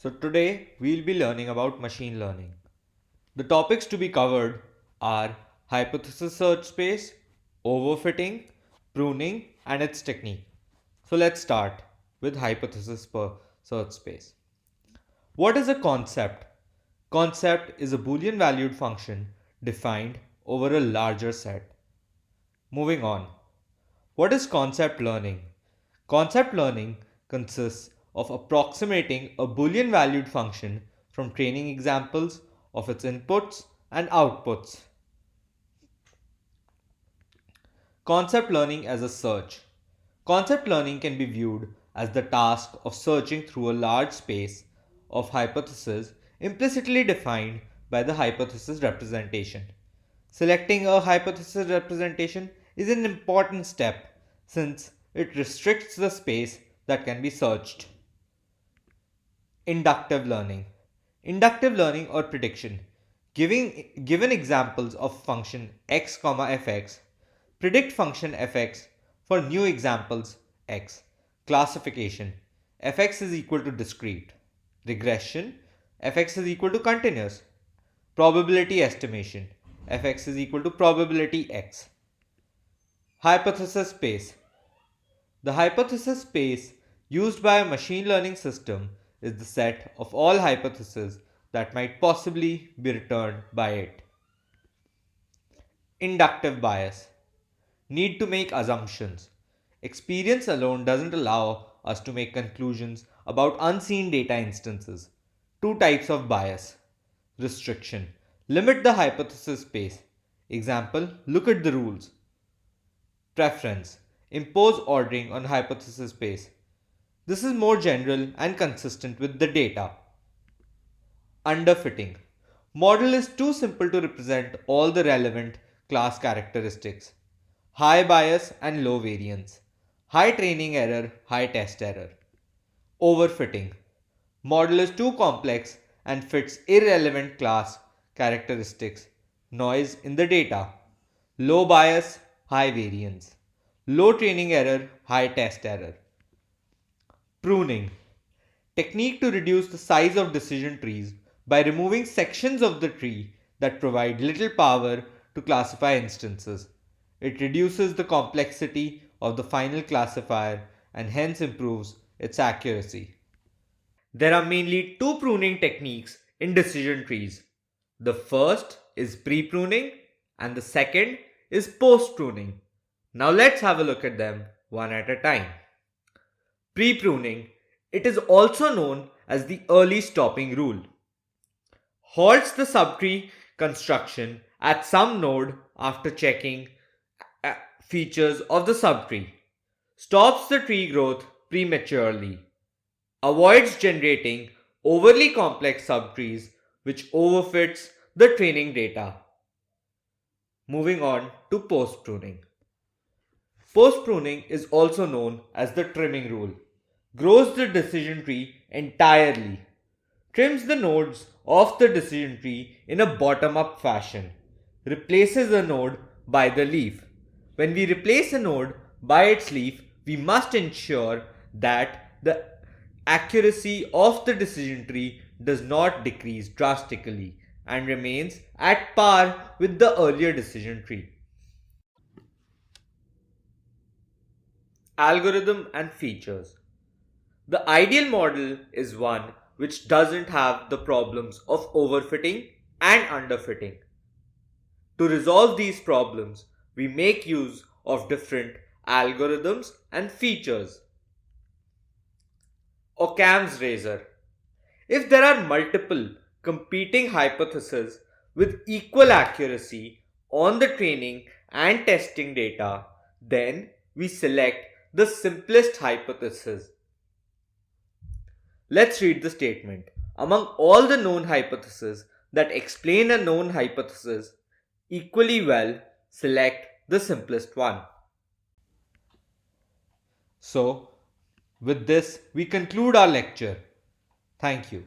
So today we'll be learning about machine learning. The topics to be covered are hypothesis search space, overfitting, pruning, and its technique. So let's start with hypothesis per search space. What is a concept? Concept is a Boolean valued function defined over a larger set. Moving on. What is concept learning? Concept learning consists of approximating a Boolean valued function from training examples of its inputs and outputs. Concept learning as a search. Concept learning can be viewed as the task of searching through a large space of hypotheses implicitly defined by the hypothesis representation. Selecting a hypothesis representation is an important step since it restricts the space that can be searched. Inductive learning. Inductive learning or prediction. Given examples of function x, fx, predict function fx for new examples x. Classification. Fx is equal to discrete. Regression. Fx is equal to continuous. Probability estimation. Fx is equal to probability x. Hypothesis space. The hypothesis space used by a machine learning system is the set of all hypotheses that might possibly be returned by it. Inductive bias. Need to make assumptions. Experience alone doesn't allow us to make conclusions about unseen data instances. Two types of bias. Restriction. Limit the hypothesis space. Example, look at the rules. Preference. Impose ordering on hypothesis space. This is more general and consistent with the data. Underfitting. Model is too simple to represent all the relevant class characteristics. High bias and low variance. High training error, high test error. Overfitting. Model is too complex and fits irrelevant class characteristics. Noise in the data. Low bias, high variance. Low training error, high test error. Pruning. Technique to reduce the size of decision trees by removing sections of the tree that provide little power to classify instances. It reduces the complexity of the final classifier and hence improves its accuracy. There are mainly two pruning techniques in decision trees. The first is pre-pruning and the second is post-pruning. Now let's have a look at them one at a time. Pre-pruning, it is also known as the early stopping rule, halts the subtree construction at some node after checking features of the subtree, stops the tree growth prematurely, avoids generating overly complex subtrees which overfits the training data. Moving on to post-pruning. Post-pruning is also known as the trimming rule. Grows the decision tree entirely. Trims the nodes of the decision tree in a bottom-up fashion. Replaces a node by the leaf. When we replace a node by its leaf, we must ensure that the accuracy of the decision tree does not decrease drastically and remains at par with the earlier decision tree. Algorithm and features. The ideal model is one which doesn't have the problems of overfitting and underfitting. To resolve these problems, we make use of different algorithms and features. Occam's razor. If there are multiple competing hypotheses with equal accuracy on the training and testing data, then we select the simplest hypothesis. Let's read the statement. Among all the known hypotheses that explain a known hypothesis equally well, select the simplest one. So, with this, we conclude our lecture. Thank you.